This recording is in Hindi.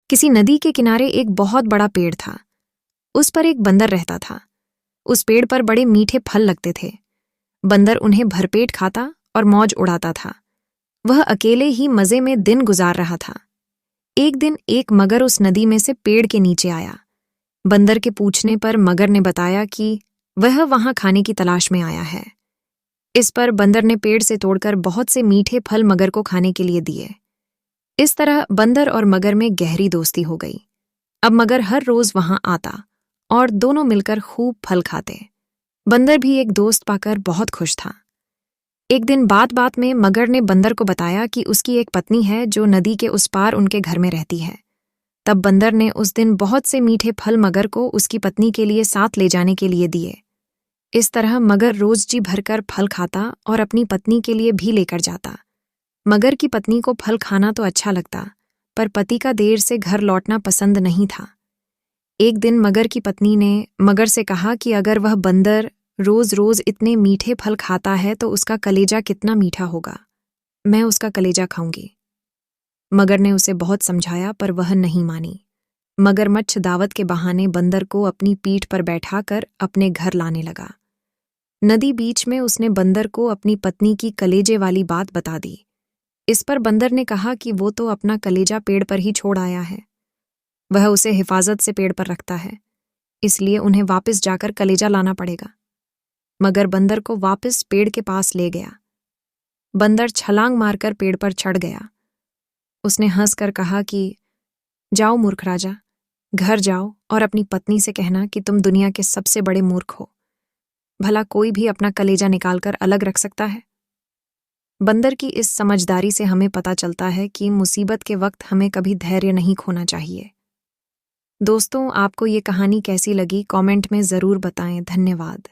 किसी नदी के किनारे एक बहुत बड़ा पेड़ था। उस पर एक बंदर रहता था। उस पेड़ पर बड़े मीठे फल लगते थे। बंदर उन्हें भरपेट खाता और मौज उड़ाता था। वह अकेले ही मजे में दिन गुजार रहा था। एक दिन एक मगर उस नदी में से पेड़ के नीचे आया। बंदर के पूछने पर मगर ने बताया कि वह वहां खाने की तलाश में आया है। इस पर बंदर ने पेड़ से तोड़कर बहुत से मीठे फल मगर को खाने के लिए दिए। इस तरह बंदर और मगर में गहरी दोस्ती हो गई। अब मगर हर रोज वहां आता और दोनों मिलकर खूब फल खाते। बंदर भी एक दोस्त पाकर बहुत खुश था। एक दिन बात बात में मगर ने बंदर को बताया कि उसकी एक पत्नी है जो नदी के उस पार उनके घर में रहती है। तब बंदर ने उस दिन बहुत से मीठे फल मगर को उसकी पत्नी के लिए साथ ले जाने के लिए दिए। इस तरह मगर रोज जी भरकर फल खाता और अपनी पत्नी के लिए भी लेकर जाता। मगर की पत्नी को फल खाना तो अच्छा लगता, पर पति का देर से घर लौटना पसंद नहीं था। एक दिन मगर की पत्नी ने मगर से कहा कि अगर वह बंदर रोज रोज इतने मीठे फल खाता है तो उसका कलेजा कितना मीठा होगा। मैं उसका कलेजा खाऊंगी। मगर ने उसे बहुत समझाया पर वह नहीं मानी। मगरमच्छ दावत के बहाने बंदर को अपनी पीठ पर बैठाकर अपने घर लाने लगा। नदी बीच में उसने बंदर को अपनी पत्नी की कलेजे वाली बात बता दी। इस पर बंदर ने कहा कि वो तो अपना कलेजा पेड़ पर ही छोड़ आया है। वह उसे हिफाजत से पेड़ पर रखता है, इसलिए उन्हें वापस जाकर कलेजा लाना पड़ेगा। मगर बंदर को वापस पेड़ के पास ले गया। बंदर छलांग मारकर पेड़ पर चढ़ गया। उसने हंसकर कहा कि जाओ मूर्ख राजा, घर जाओ और अपनी पत्नी से कहना कि तुम दुनिया के सबसे बड़े मूर्ख हो। भला कोई भी अपना कलेजा निकालकर अलग रख सकता है? बंदर की इस समझदारी से हमें पता चलता है कि मुसीबत के वक्त हमें कभी धैर्य नहीं खोना चाहिए। दोस्तों, आपको ये कहानी कैसी लगी कमेंट में ज़रूर बताएं। धन्यवाद।